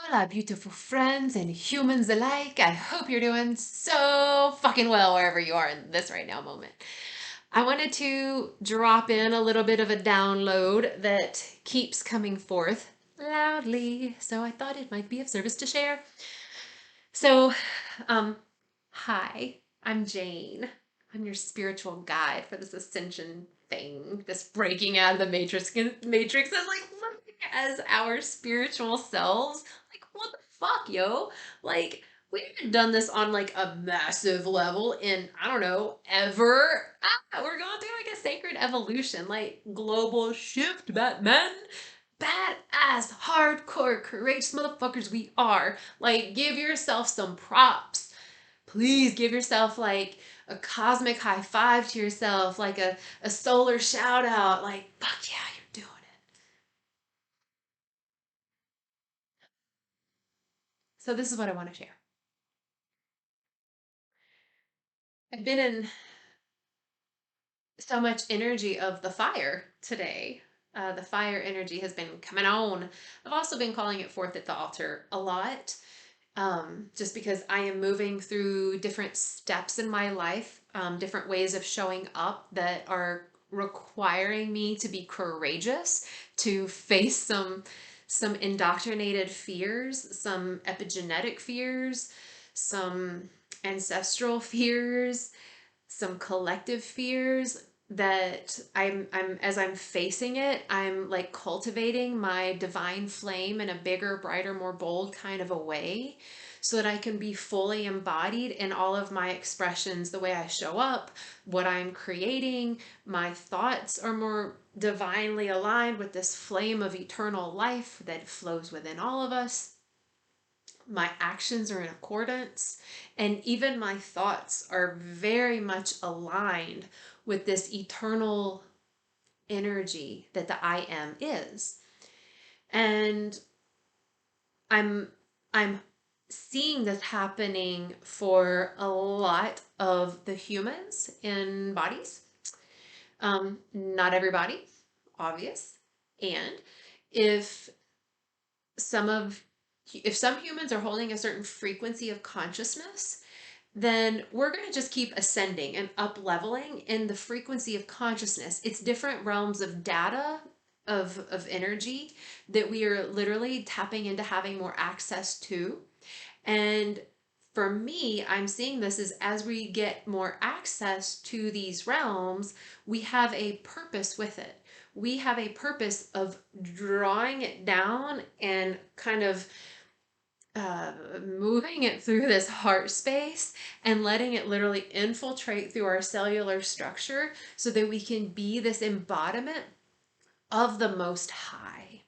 Hola, beautiful friends and humans alike. I hope you're doing so fucking well wherever you are in this right now moment. I wanted to drop in a little bit of a download that keeps coming forth loudly, so I thought it might be of service to share. So, um, hi, I'm Jane. I'm your spiritual guide for this ascension thing, this breaking out of the matrix as like living as our spiritual selves. Like, what the fuck, yo? Like, we haven't done this on like a massive level in, I don't know, ever. We're going through like a sacred evolution, like global shift, Batman. Badass, hardcore, courageous motherfuckers we are. Like, give yourself some props. Please give yourself like a cosmic high five to yourself, like a solar shout out. Like, fuck yeah, you're doing it. So, this is what I want to share. I've been in so much energy of the fire today. The fire energy has been coming on. I've also been calling it forth at the altar a lot, just because I am moving through different steps in my life, different ways of showing up that are requiring me to be courageous, to face some indoctrinated fears, some epigenetic fears, some ancestral fears, some collective fears that I'm as I'm facing it, I'm like cultivating my divine flame in a bigger, brighter, more bold kind of a way so that I can be fully embodied in all of my expressions, the way I show up, what I'm creating. My thoughts are more divinely aligned with this flame of eternal life that flows within all of us. My actions are in accordance, and even my thoughts are very much aligned with this eternal energy that the I am is. And I'm I'm seeing this happening for a lot of the humans in bodies. Not everybody, obvious. And if some of if some humans are holding a certain frequency of consciousness, then we're going to just keep ascending and up leveling in the frequency of consciousness. It's different realms of data, of energy that we are literally tapping into having more access to. And for me, I'm seeing this as we get more access to these realms, we have a purpose with it. We have a purpose of drawing it down and kind of moving it through this heart space and letting it literally infiltrate through our cellular structure so that we can be this embodiment of the Most High.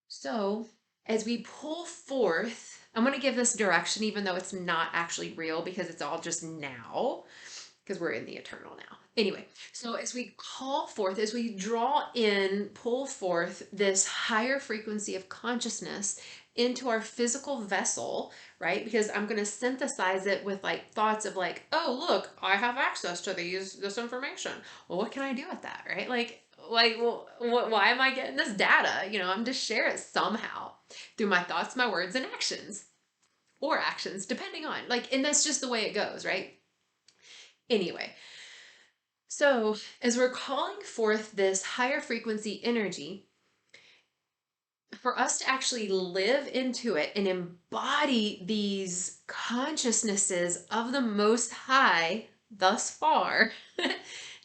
So, as we pull forth, I'm going to give this direction, even though it's not actually real because it's all just now, because we're in the eternal now. Anyway, so as we call forth, as we draw in, pull forth this higher frequency of consciousness into our physical vessel, right? Because I'm going to synthesize it with like thoughts of like, oh, look, I have access to this information. Well, what can I do with that, right? Like, well, why am I getting this data? I'm to share it somehow through my thoughts, my words, and actions, or actions, depending on like, and that's just the way it goes, right? Anyway, so as we're calling forth this higher frequency energy, for us to actually live into it and embody these consciousnesses of the Most High thus far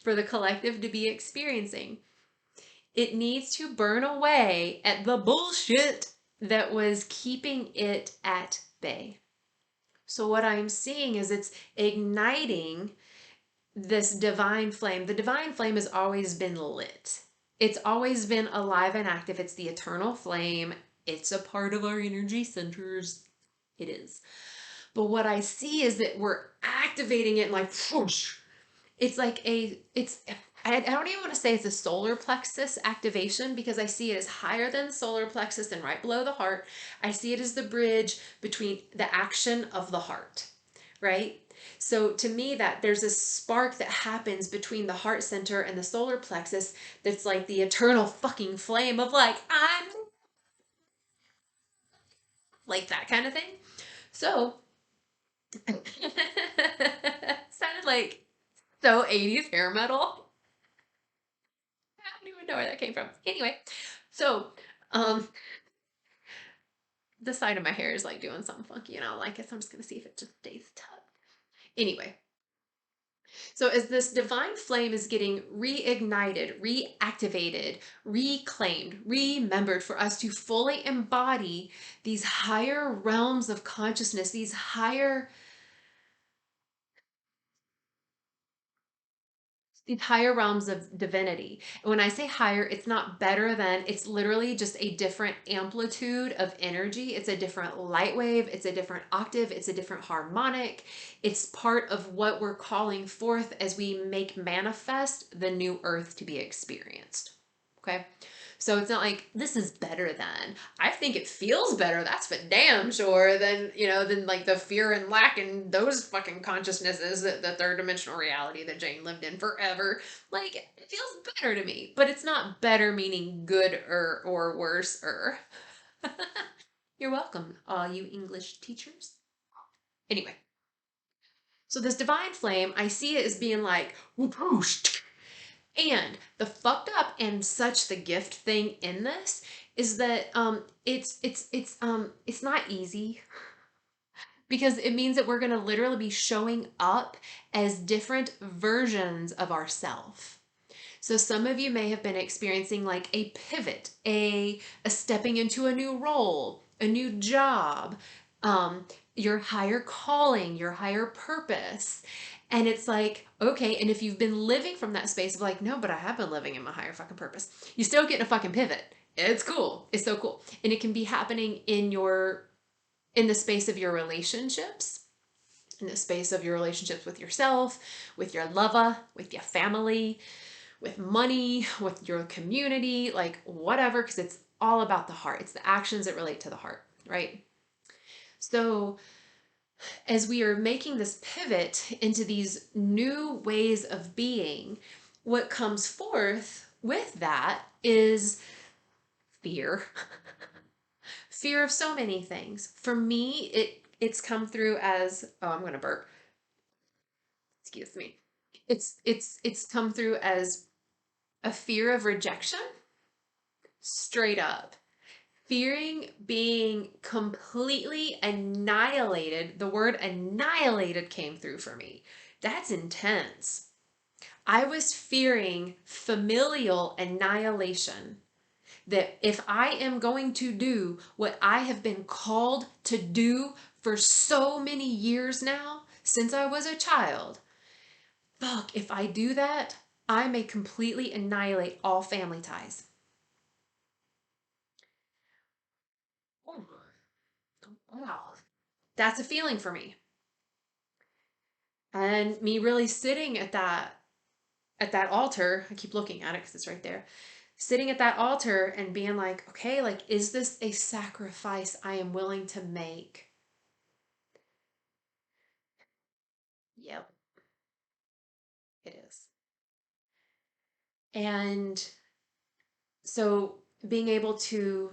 for the collective to be experiencing, it needs to burn away at the bullshit that was keeping it at bay. So, what I'm seeing is it's igniting this divine flame. The divine flame has always been lit. It's always been alive and active. It's the eternal flame. It's a part of our energy centers. It is. But what I see is that we're activating it like whoosh. It's like I don't even want to say it's a solar plexus activation because I see it as higher than solar plexus and right below the heart. I see it as the bridge between the action of the heart, right? So to me that there's a spark that happens between the heart center and the solar plexus that's like the eternal fucking flame of like I'm like that kind of thing. So, sounded like so 80s hair metal. I don't even know where that came from. Anyway, so um the side of my hair is like doing something funky and I don't like it, so I'm just gonna see if it just stays tucked. Anyway, so as this divine flame is getting reignited, reactivated, reclaimed, remembered for us to fully embody these higher realms of consciousness, these higher realms of divinity. And when I say higher, it's not better than, it's literally just a different amplitude of energy. It's a different light wave, it's a different octave, it's a different harmonic. It's part of what we're calling forth as we make manifest the new earth to be experienced. Okay? So it's not like this is better than. I think it feels better, that's for damn sure, than, than like the fear and lack and those fucking consciousnesses, that the third dimensional reality that Jane lived in forever. Like, it feels better to me, but it's not better meaning good or worse or. You're welcome, all you English teachers. Anyway, so this divine flame, I see it as being like, whoosh. And the fucked up and such the gift thing in this is that it's not easy, because it means that we're going to literally be showing up as different versions of ourselves. So some of you may have been experiencing like a pivot, a stepping into a new role, a new job, your higher calling, your higher purpose. And it's like, okay, and if you've been living from that space of like, no, but I have been living in my higher fucking purpose, you still getting a fucking pivot. It's cool. It's so cool. And it can be happening in the space of your relationships, in the space of your relationships with yourself, with your lover, with your family, with money, with your community, like whatever, because it's all about the heart. It's the actions that relate to the heart, right? So as we are making this pivot into these new ways of being, what comes forth with that is fear. Fear of so many things. For me, it's come through as, oh, I'm going to burp. Excuse me. It's come through as a fear of rejection, straight up. Fearing being completely annihilated. The word annihilated came through for me. That's intense. I was fearing familial annihilation. That if I am going to do what I have been called to do for so many years now, since I was a child, fuck, if I do that, I may completely annihilate all family ties. Oh, wow. That's a feeling for me. And me really sitting at that altar, I keep looking at it because it's right there. Sitting at that altar and being like, okay, like, is this a sacrifice I am willing to make? Yep, it is. And so being able to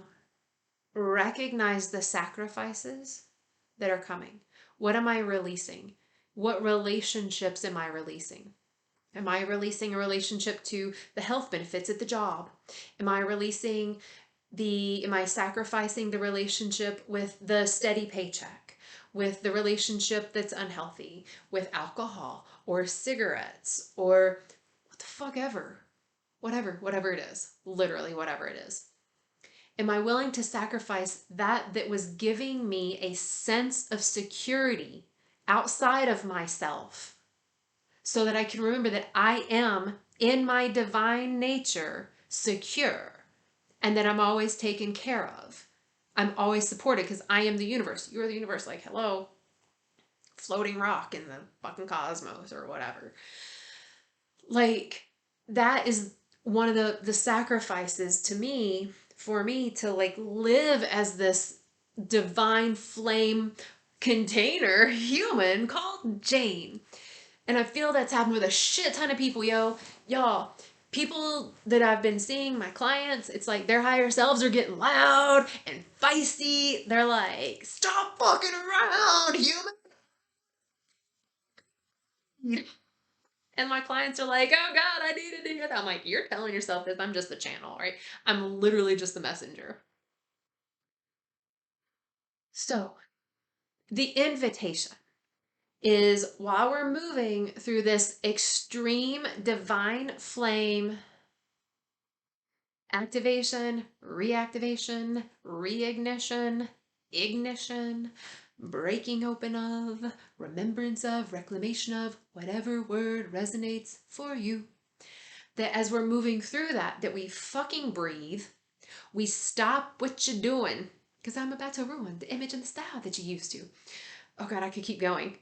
recognize the sacrifices that are coming. What am I releasing? What relationships am I releasing? Am I releasing a relationship to the health benefits at the job? Am I sacrificing the relationship with the steady paycheck, with the relationship that's unhealthy, with alcohol or cigarettes or what the fuck ever? Whatever it is, literally whatever it is. Am I willing to sacrifice that was giving me a sense of security outside of myself so that I can remember that I am in my divine nature secure and that I'm always taken care of? I'm always supported because I am the universe. You're the universe. Like, hello, floating rock in the fucking cosmos or whatever. Like, that is one of the sacrifices to me, for me to like live as this divine flame container human called Jane. And I feel that's happened with a shit ton of people, y'all. People that I've been seeing, my clients, it's like their higher selves are getting loud and feisty. They're like, stop fucking around, human. And my clients are like, oh God, I needed to hear that. I'm like, you're telling yourself this. I'm just the channel, right? I'm literally just the messenger. So, the invitation is while we're moving through this extreme divine flame activation, reactivation, reignition, ignition, breaking open of, remembrance of, reclamation of, whatever word resonates for you. That as we're moving through that we fucking breathe, we stop what you're doing, because I'm about to ruin the image and the style that you used to. Oh God, I could keep going.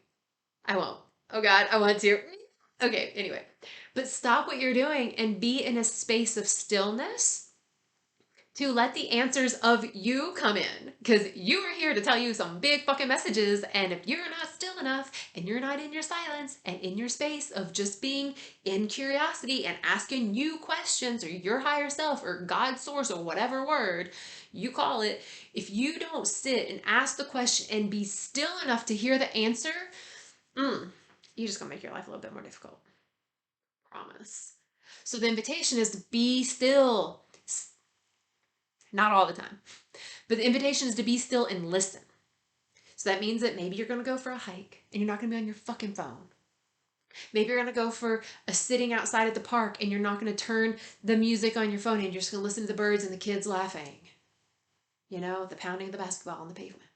I won't. Oh God, I want to. Okay, anyway. But stop what you're doing and be in a space of stillness to let the answers of you come in, because you are here to tell you some big fucking messages. And if you're not still enough and you're not in your silence and in your space of just being in curiosity and asking you questions, or your higher self or God source or whatever word you call it, if you don't sit and ask the question and be still enough to hear the answer, you're just gonna make your life a little bit more difficult. Promise. So the invitation is to be still. Not all the time. But the invitation is to be still and listen. So that means that maybe you're going to go for a hike and you're not going to be on your fucking phone. Maybe you're going to go for a sitting outside at the park and you're not going to turn the music on your phone and you're just going to listen to the birds and the kids laughing. You know, the pounding of the basketball on the pavement.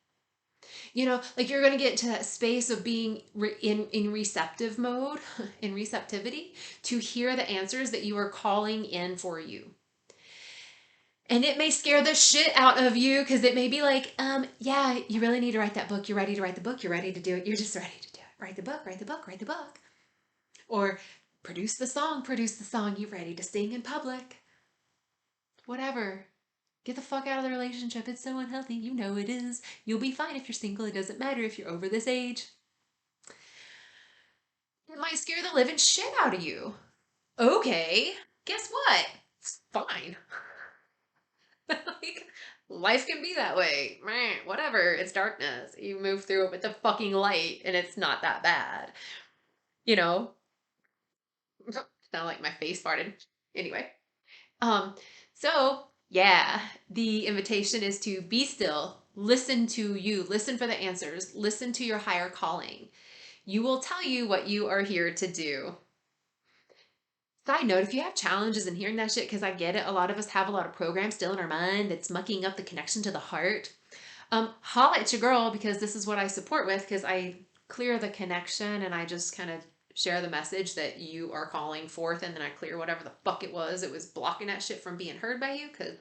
You know, like you're going to get to that space of being in receptive mode, in receptivity, to hear the answers that you are calling in for you. And it may scare the shit out of you, because it may be like, yeah, you really need to write that book. You're ready to write the book. You're ready to do it. You're just ready to do it. Write the book, write the book, write the book. Or produce the song. You're ready to sing in public. Whatever. Get the fuck out of the relationship. It's so unhealthy. You know it is. You'll be fine if you're single. It doesn't matter if you're over this age. It might scare the living shit out of you. Okay. Guess what? It's fine. Like, life can be that way. Whatever. It's darkness. You move through it with the fucking light and it's not that bad. You know? Sound like my face farted. Anyway. Um, so yeah, the invitation is to be still, listen to you, listen for the answers, listen to your higher calling. You will tell you what you are here to do. Side note, if you have challenges in hearing that shit, because I get it, a lot of us have a lot of programs still in our mind that's mucking up the connection to the heart. Holla at your girl, because this is what I support with, because I clear the connection and I just kind of share the message that you are calling forth, and then I clear whatever the fuck it was blocking that shit from being heard by you, because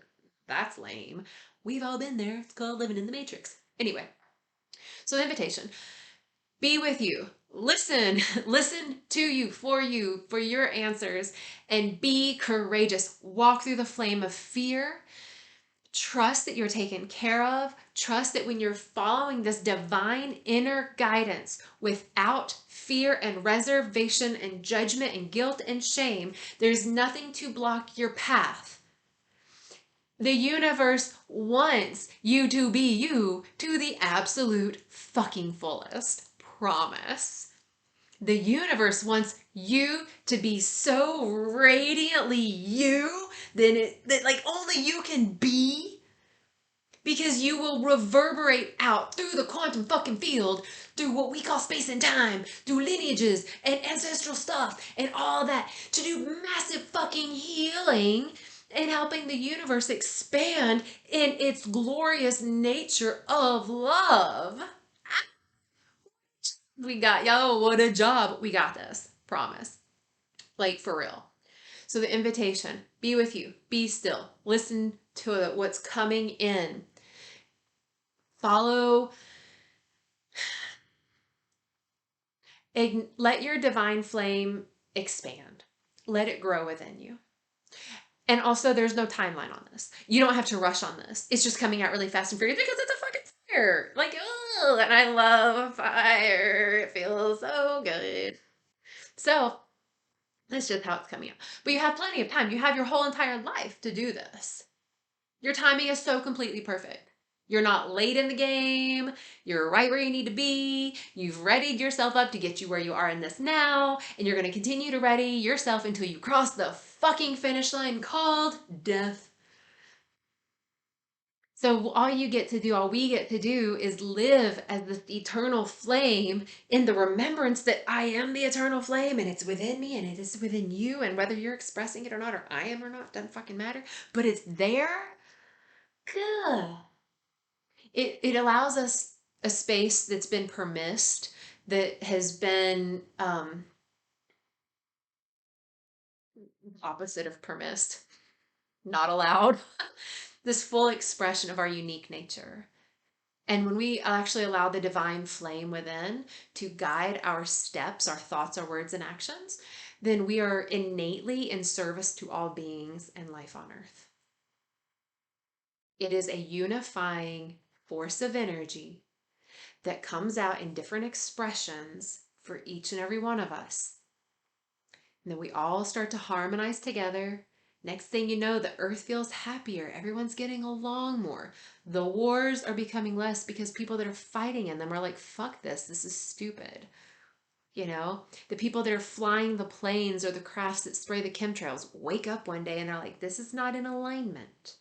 that's lame. We've all been there. It's called living in the matrix. Anyway, so the invitation. Be with you. Listen, listen to you, for your answers, and be courageous. Walk through the flame of fear. Trust that you're taken care of. Trust that when you're following this divine inner guidance without fear and reservation and judgment and guilt and shame, there's nothing to block your path. The universe wants you to be you to the absolute fucking fullest. Promise. The universe wants you to be so radiantly you that like only you can be, because you will reverberate out through the quantum fucking field, through what we call space and time, through lineages and ancestral stuff and all that, to do massive fucking healing and helping the universe expand in its glorious nature of love. We got, yo, what a job. We got this. Promise. Like, for real. So the invitation, be with you, be still, listen to what's coming in. Follow, let your divine flame expand. Let it grow within you. And also, there's no timeline on this. You don't have to rush on this. It's just coming out really fast and furious because it's a fucking fire. Like, oh, and I love fire. It feels so good. So, That's just how it's coming out. But you have plenty of time. You have your whole entire life to do this. Your timing is so completely perfect. You're not late in the game. You're right where you need to be. You've readied yourself up to get you where you are in this now. And you're going to continue to ready yourself until you cross the fucking finish line called death. So all you get to do, all we get to do is live as this eternal flame in the remembrance that I am the eternal flame and it's within me and it is within you. And whether you're expressing it or not, or I am or not, doesn't fucking matter. But it's there. Good. It allows us a space that's been permissed, that has been opposite of permissed, not allowed. This full expression of our unique nature. And when we actually allow the divine flame within to guide our steps, our thoughts, our words, and actions, then we are innately in service to all beings and life on earth. It is a unifying force of energy that comes out in different expressions for each and every one of us. And then we all start to harmonize together. Next thing you know, the earth feels happier. Everyone's getting along more. The wars are becoming less because people that are fighting in them are like, fuck this. This is stupid. You know, the people that are flying the planes or the crafts that spray the chemtrails wake up one day and they're like, this is not in alignment.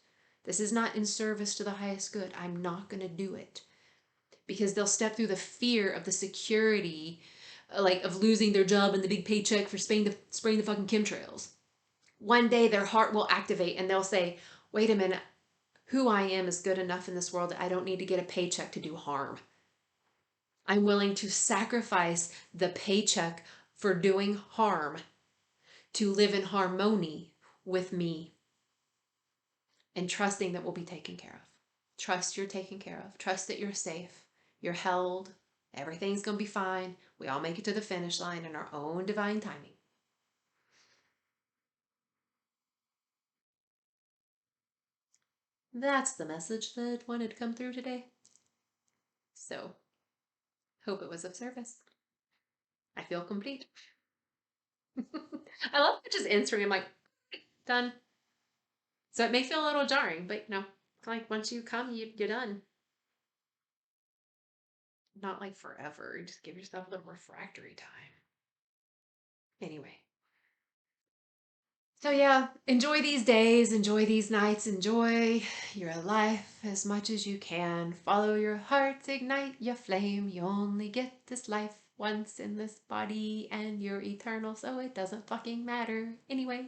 This is not in service to the highest good. I'm not going to do it. Because they'll step through the fear of the security, like of losing their job and the big paycheck for spraying the fucking chemtrails. One day their heart will activate and they'll say, wait a minute, who I am is good enough in this world that I don't need to get a paycheck to do harm. I'm willing to sacrifice the paycheck for doing harm to live in harmony with me and trusting that we'll be taken care of. Trust you're taken care of. Trust that you're safe. You're held. Everything's going to be fine. We all make it to the finish line in our own divine timing. That's the message that wanted to come through today. So, hope it was of service. I feel complete. I love just answering. I'm like, done. So it may feel a little jarring, but like once you come, you're done. Not like forever. Just give yourself a little refractory time. Anyway. So yeah, enjoy these days, enjoy these nights, enjoy your life as much as you can. Follow your heart, ignite your flame. You only get this life once in this body and you're eternal, so it doesn't fucking matter anyway.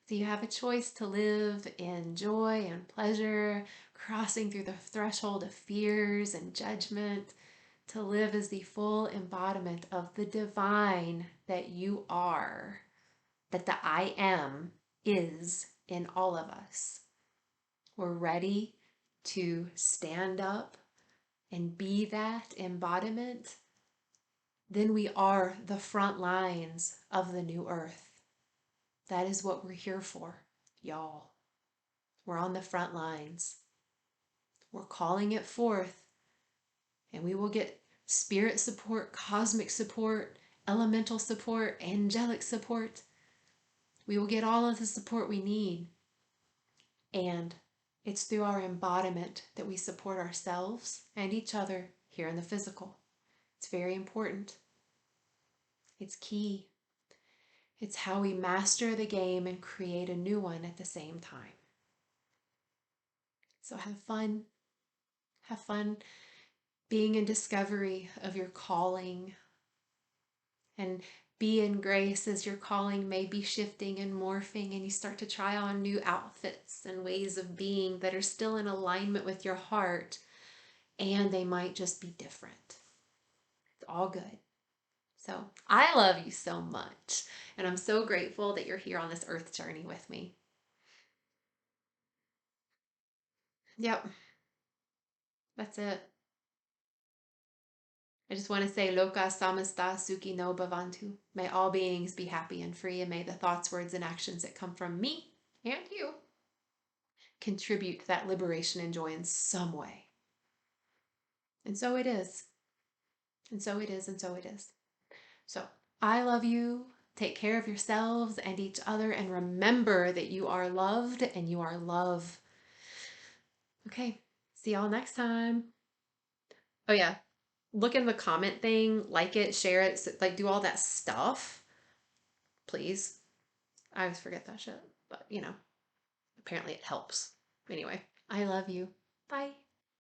So you have a choice to live in joy and pleasure, crossing through the threshold of fears and judgment, to live as the full embodiment of the divine that you are, that the I am is in all of us. We're ready to stand up and be that embodiment. Then we are the front lines of the new earth. That is what we're here for, y'all. We're on the front lines. We're calling it forth, and we will get spirit support, cosmic support, elemental support, angelic support. We will get all of the support we need. And it's through our embodiment that we support ourselves and each other here in the physical. It's very important. It's key. It's how we master the game and create a new one at the same time. So have fun. Have fun being in discovery of your calling, and be in grace as your calling may be shifting and morphing and you start to try on new outfits and ways of being that are still in alignment with your heart, and they might just be different. It's all good. So I love you so much, and I'm so grateful that you're here on this earth journey with me. Yep, that's it. I just want to say, Loka samasta sukhi no bhavantu. May all beings be happy and free, and may the thoughts, words, and actions that come from me and you contribute to that liberation and joy in some way. And so it is. And so it is, and so it is. So I love you. Take care of yourselves and each other, and remember that you are loved and you are love. Okay, see y'all next time. Oh, yeah. Look in the comment thing, like it, share it, like do all that stuff, please. I always forget that shit, but apparently it helps. Anyway, I love you. Bye.